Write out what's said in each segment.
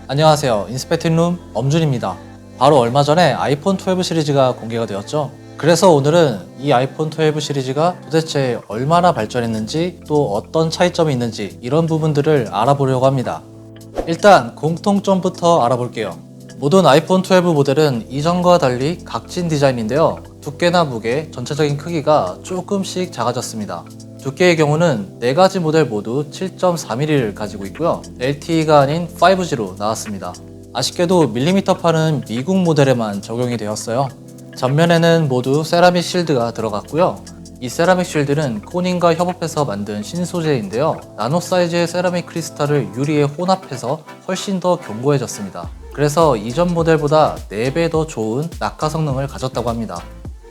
안녕하세요. 인스펙팅룸 엄준입니다. 바로 얼마 전에 아이폰 12 시리즈가 공개가 되었죠. 그래서 오늘은 이 아이폰 12 시리즈가 도대체 얼마나 발전했는지 또 어떤 차이점이 있는지 이런 부분들을 알아보려고 합니다. 일단 공통점부터 알아볼게요. 모든 아이폰 12 모델은 이전과 달리 각진 디자인인데요. 두께나 무게, 전체적인 크기가 조금씩 작아졌습니다. 두께의 경우는 4가지 모델 모두 7.4mm를 가지고 있고요. LTE가 아닌 5G로 나왔습니다. 아쉽게도 밀리미터판은 미국 모델에만 적용이 되었어요. 전면에는 모두 세라믹 실드가 들어갔고요. 이 세라믹 실드는 코닝과 협업해서 만든 신소재인데요. 나노 사이즈의 세라믹 크리스탈을 유리에 혼합해서 훨씬 더 견고해졌습니다. 그래서 이전 모델보다 4배 더 좋은 낙하 성능을 가졌다고 합니다.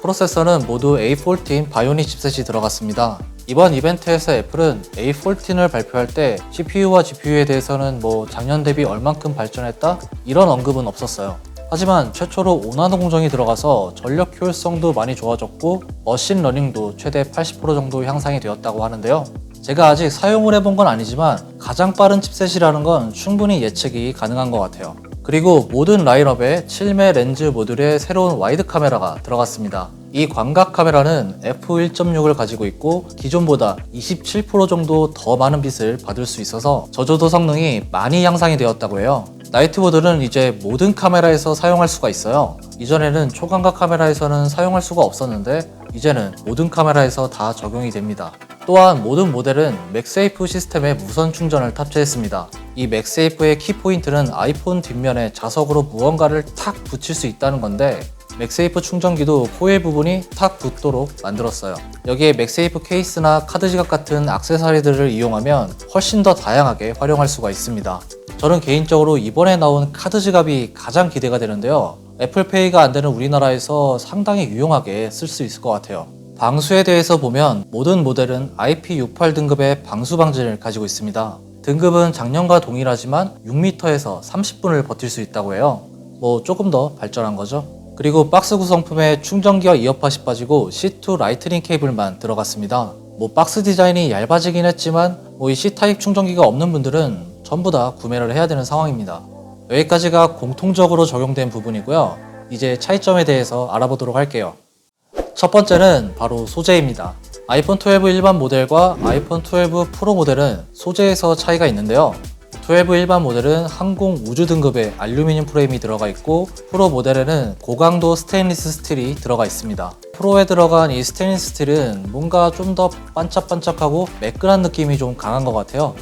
프로세서는 모두 A14 바이오닉 칩셋이 들어갔습니다. 이번 이벤트에서 애플은 A14을 발표할 때 CPU와 GPU에 대해서는 작년 대비 얼만큼 발전했다? 이런 언급은 없었어요. 하지만 최초로 5나노 공정이 들어가서 전력 효율성도 많이 좋아졌고 머신러닝도 최대 80% 정도 향상이 되었다고 하는데요. 제가 아직 사용을 해본 건 아니지만 가장 빠른 칩셋이라는 건 충분히 예측이 가능한 것 같아요. 그리고 모든 라인업에 7매 렌즈 모듈의 새로운 와이드 카메라가 들어갔습니다. 이 광각 카메라는 f1.6을 가지고 있고 기존보다 27% 정도 더 많은 빛을 받을 수 있어서 저조도 성능이 많이 향상이 되었다고 해요. 나이트 모드는 이제 모든 카메라에서 사용할 수가 있어요. 이전에는 초광각 카메라에서는 사용할 수가 없었는데 이제는 모든 카메라에서 다 적용이 됩니다. 또한 모든 모델은 맥세이프 시스템에 무선 충전을 탑재했습니다. 이 맥세이프의 키포인트는 아이폰 뒷면에 자석으로 무언가를 탁 붙일 수 있다는 건데 맥세이프 충전기도 코일 부분이 탁 붙도록 만들었어요. 여기에 맥세이프 케이스나 카드 지갑 같은 액세서리들을 이용하면 훨씬 더 다양하게 활용할 수가 있습니다. 저는 개인적으로 이번에 나온 카드 지갑이 가장 기대가 되는데요. 애플페이가 안 되는 우리나라에서 상당히 유용하게 쓸 수 있을 것 같아요. 방수에 대해서 보면 모든 모델은 IP68 등급의 방수 방진을 가지고 있습니다. 등급은 작년과 동일하지만 6m에서 30분을 버틸 수 있다고 해요. 조금 더 발전한 거죠. 그리고 박스 구성품에 충전기와 이어팟이 빠지고 C2 라이트닝 케이블만 들어갔습니다. 박스 디자인이 얇아지긴 했지만 이 C타입 충전기가 없는 분들은 전부 다 구매를 해야 되는 상황입니다. 여기까지가 공통적으로 적용된 부분이고요. 이제 차이점에 대해서 알아보도록 할게요. 첫 번째는 바로 소재입니다. 아이폰 12 일반 모델과 아이폰 12 프로 모델은 소재에서 차이가 있는데요. 12 일반 모델은 항공 우주 등급의 알루미늄 프레임이 들어가 있고 프로 모델에는 고강도 스테인리스 스틸이 들어가 있습니다. 프로에 들어간 이 스테인리스 스틸은 뭔가 좀 더 반짝반짝하고 매끈한 느낌이 좀 강한 것 같아요.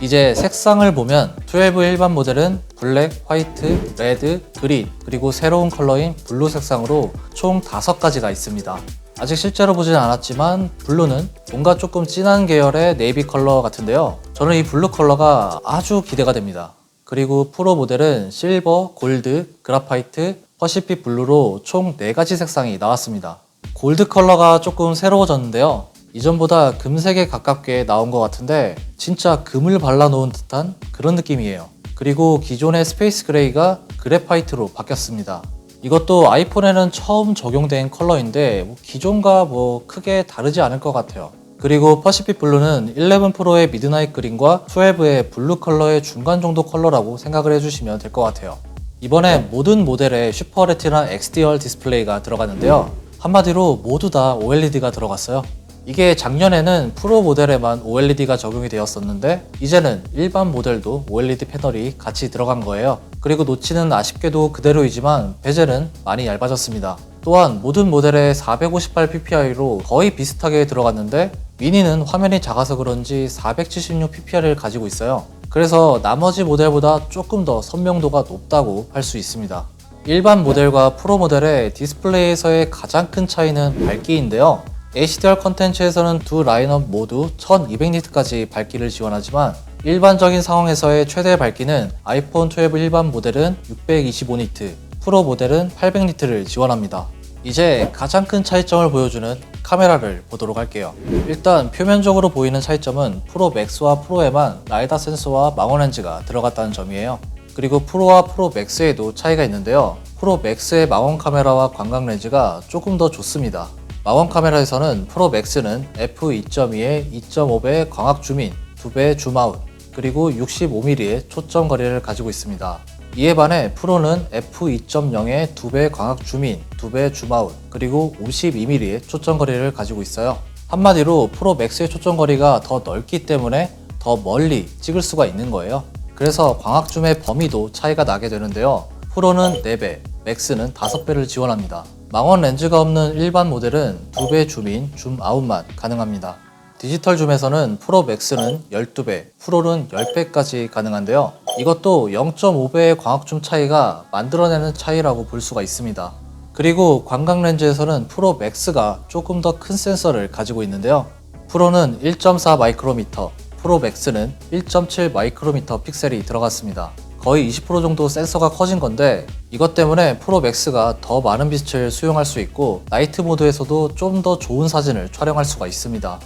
이제 색상을 보면 12 일반 모델은 블랙, 화이트, 레드, 그린, 그리고 새로운 컬러인 블루 색상으로 총 5가지가 있습니다. 아직 실제로 보진 않았지만 블루는 뭔가 조금 진한 계열의 네이비 컬러 같은데요. 저는 이 블루 컬러가 아주 기대가 됩니다. 그리고 프로 모델은 실버, 골드, 그라파이트, 퍼시픽 블루로 총 4가지 색상이 나왔습니다. 골드 컬러가 조금 새로워졌는데요. 이전보다 금색에 가깝게 나온 것 같은데 진짜 금을 발라놓은 듯한 그런 느낌이에요. 그리고 기존의 스페이스 그레이가 그래파이트로 바뀌었습니다. 이것도 아이폰에는 처음 적용된 컬러인데 기존과 크게 다르지 않을 것 같아요. 그리고 퍼시픽 블루는 11 프로의 미드나잇 그린과 12의 블루 컬러의 중간 정도 컬러라고 생각을 해주시면 될 것 같아요. 이번에 모든 모델에 슈퍼 레티나 XDR 디스플레이가 들어갔는데요. 한마디로 모두 다 OLED가 들어갔어요. 이게 작년에는 프로 모델에만 OLED가 적용이 되었었는데 이제는 일반 모델도 OLED 패널이 같이 들어간 거예요. 그리고 노치는 아쉽게도 그대로이지만 베젤은 많이 얇아졌습니다. 또한 모든 모델에 458ppi로 거의 비슷하게 들어갔는데 미니는 화면이 작아서 그런지 476pp를 가지고 있어요. 그래서 나머지 모델보다 조금 더 선명도가 높다고 할 수 있습니다. 일반 모델과 프로 모델의 디스플레이에서의 가장 큰 차이는 밝기인데요. HDR 컨텐츠에서는 두 라인업 모두 1200니트까지 밝기를 지원하지만 일반적인 상황에서의 최대 밝기는 아이폰 12 일반 모델은 625니트, 프로 모델은 800니트를 지원합니다. 이제 가장 큰 차이점을 보여주는 카메라를 보도록 할게요. 일단 표면적으로 보이는 차이점은 프로 맥스와 프로에만 라이다 센서와 망원 렌즈가 들어갔다는 점이에요. 그리고 프로와 프로 맥스에도 차이가 있는데요. 프로 맥스의 망원 카메라와 광각 렌즈가 조금 더 좋습니다. 망원 카메라에서는 프로 맥스는 f2.2에 2.5배 광학 줌인, 2배 줌아웃, 그리고 65mm의 초점 거리를 가지고 있습니다. 이에 반해 프로는 f2.0의 2배 광학 줌인, 2배 줌아웃, 그리고 52mm의 초점거리를 가지고 있어요. 한마디로 프로 맥스의 초점거리가 더 넓기 때문에 더 멀리 찍을 수가 있는 거예요. 그래서 광학 줌의 범위도 차이가 나게 되는데요. 프로는 4배, 맥스는 5배를 지원합니다. 망원 렌즈가 없는 일반 모델은 2배 줌인 줌아웃만 가능합니다. 디지털 줌에서는 프로 맥스는 12배, 프로는 10배까지 가능한데요. 이것도 0.5배의 광학줌 차이가 만들어내는 차이라고 볼 수가 있습니다. 그리고 광각 렌즈에서는 프로 맥스가 조금 더 큰 센서를 가지고 있는데요. 프로는 1.4 마이크로미터, 프로 맥스는 1.7 마이크로미터 픽셀이 들어갔습니다. 거의 20% 정도 센서가 커진 건데 이것 때문에 프로 맥스가 더 많은 빛을 수용할 수 있고 나이트 모드에서도 좀 더 좋은 사진을 촬영할 수가 있습니다.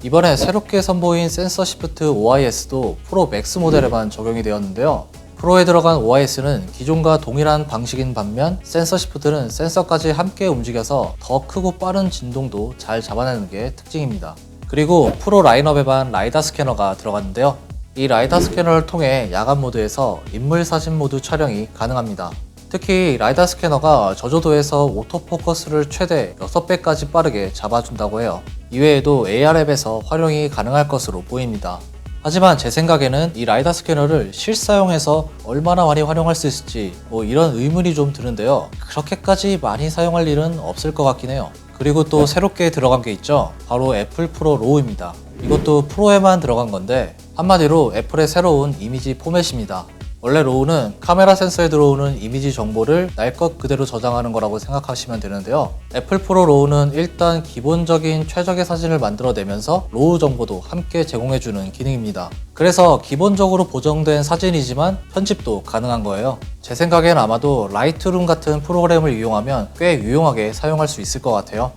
이번에 새롭게 선보인 센서 시프트 OIS도 프로 맥스 모델에만 적용이 되었는데요. 프로에 들어간 OIS는 기존과 동일한 방식인 반면 센서 시프트는 센서까지 함께 움직여서 더 크고 빠른 진동도 잘 잡아내는 게 특징입니다. 그리고 프로 라인업에만 라이다 스캐너가 들어갔는데요. 이 라이다 스캐너를 통해 야간 모드에서 인물 사진 모드 촬영이 가능합니다. 특히 라이다 스캐너가 저조도에서 오토포커스를 최대 6배까지 빠르게 잡아준다고 해요. 이외에도 AR 앱에서 활용이 가능할 것으로 보입니다. 하지만 제 생각에는 이 라이다 스캐너를 실사용해서 얼마나 많이 활용할 수 있을지 이런 의문이 좀 드는데요. 그렇게까지 많이 사용할 일은 없을 것 같긴 해요. 그리고 또 새롭게 들어간 게 있죠. 바로 애플 프로 로우입니다. 이것도 프로에만 들어간 건데 한마디로 애플의 새로운 이미지 포맷입니다. 원래 로우는 카메라 센서에 들어오는 이미지 정보를 날 것 그대로 저장하는 거라고 생각하시면 되는데요. 애플 프로 로우는 일단 기본적인 최적의 사진을 만들어내면서 로우 정보도 함께 제공해주는 기능입니다. 그래서 기본적으로 보정된 사진이지만 편집도 가능한 거예요. 제 생각엔 아마도 라이트룸 같은 프로그램을 이용하면 꽤 유용하게 사용할 수 있을 것 같아요.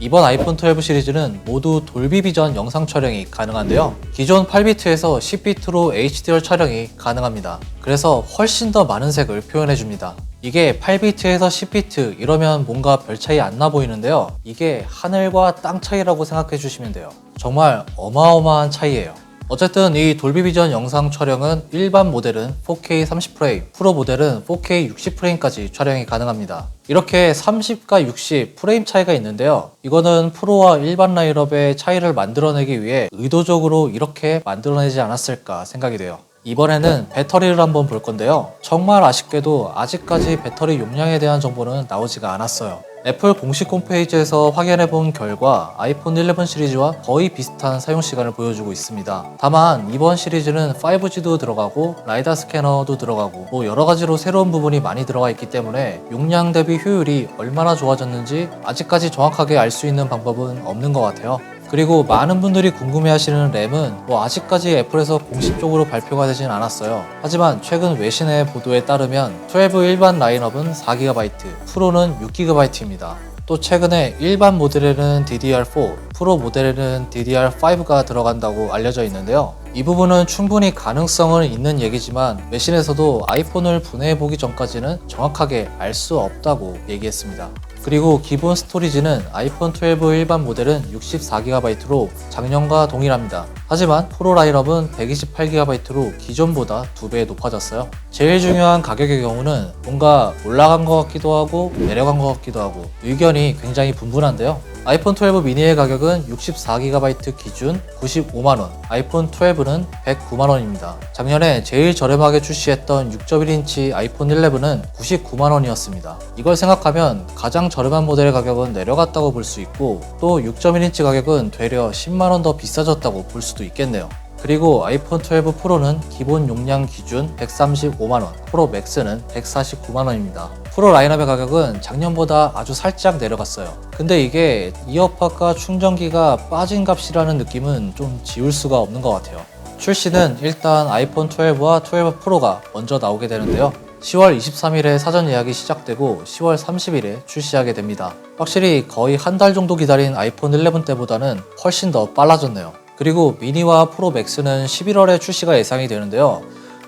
이번 아이폰 12 시리즈는 모두 돌비 비전 영상 촬영이 가능한데요. 기존 8비트에서 10비트로 HDR 촬영이 가능합니다. 그래서 훨씬 더 많은 색을 표현해줍니다. 이게 8비트에서 10비트 이러면 뭔가 별 차이 안 나 보이는데요. 이게 하늘과 땅 차이라고 생각해 주시면 돼요. 정말 어마어마한 차이예요. 어쨌든 이 돌비 비전 영상 촬영은 일반 모델은 4K 30프레임, 프로 모델은 4K 60프레임까지 촬영이 가능합니다. 이렇게 30과 60 프레임 차이가 있는데요. 이거는 프로와 일반 라인업의 차이를 만들어내기 위해 의도적으로 이렇게 만들어내지 않았을까 생각이 돼요. 이번에는 배터리를 한번 볼 건데요. 정말 아쉽게도 아직까지 배터리 용량에 대한 정보는 나오지가 않았어요. 애플 공식 홈페이지에서 확인해 본 결과 아이폰 11 시리즈와 거의 비슷한 사용 시간을 보여주고 있습니다. 다만 이번 시리즈는 5G도 들어가고 라이다 스캐너도 들어가고 여러 가지로 새로운 부분이 많이 들어가 있기 때문에 용량 대비 효율이 얼마나 좋아졌는지 아직까지 정확하게 알 수 있는 방법은 없는 것 같아요. 그리고 많은 분들이 궁금해하시는 램은 아직까지 애플에서 공식적으로 발표가 되진 않았어요. 하지만 최근 외신의 보도에 따르면 12 일반 라인업은 4GB, 프로는 6GB입니다. 또 최근에 일반 모델에는 DDR4, 프로 모델에는 DDR5가 들어간다고 알려져 있는데요. 이 부분은 충분히 가능성은 있는 얘기지만 외신에서도 아이폰을 분해해보기 전까지는 정확하게 알 수 없다고 얘기했습니다. 그리고 기본 스토리지는 아이폰 12 일반 모델은 64GB로 작년과 동일합니다. 하지만 프로 라인업은 128GB로 기존보다 2배 높아졌어요. 제일 중요한 가격의 경우는 뭔가 올라간 것 같기도 하고 내려간 것 같기도 하고 의견이 굉장히 분분한데요. 아이폰 12 미니의 가격은 64GB 기준 95만원, 아이폰 12는 109만원입니다. 작년에 제일 저렴하게 출시했던 6.1인치 아이폰 11은 99만원이었습니다. 이걸 생각하면 가장 저렴한 모델의 가격은 내려갔다고 볼 수 있고 또 6.1인치 가격은 되려 10만원 더 비싸졌다고 볼 수도 있겠네요. 그리고 아이폰 12 프로는 기본 용량 기준 135만원, 프로 맥스는 149만원입니다. 프로 라인업의 가격은 작년보다 아주 살짝 내려갔어요. 근데 이게 이어팟과 충전기가 빠진 값이라는 느낌은 좀 지울 수가 없는 것 같아요. 출시는 일단 아이폰 12와 12 프로가 먼저 나오게 되는데요. 10월 23일에 사전 예약이 시작되고 10월 30일에 출시하게 됩니다. 확실히 거의 한 달 정도 기다린 아이폰 11 때보다는 훨씬 더 빨라졌네요. 그리고 미니와 프로 맥스는 11월에 출시가 예상이 되는데요.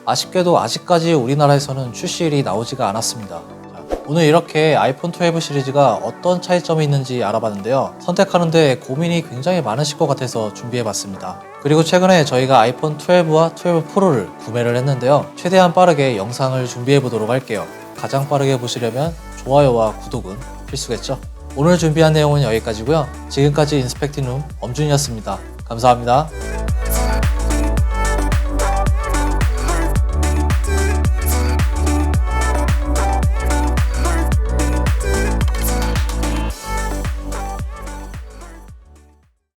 아쉽게도 아직까지 우리나라에서는 출시일이 나오지가 않았습니다. 오늘 이렇게 아이폰 12 시리즈가 어떤 차이점이 있는지 알아봤는데요. 선택하는데 고민이 굉장히 많으실 것 같아서 준비해봤습니다. 그리고 최근에 저희가 아이폰 12와 12 프로를 구매를 했는데요. 최대한 빠르게 영상을 준비해보도록 할게요. 가장 빠르게 보시려면 좋아요와 구독은 필수겠죠. 오늘 준비한 내용은 여기까지고요. 지금까지 인스펙팅룸 엄준이었습니다. 감사합니다.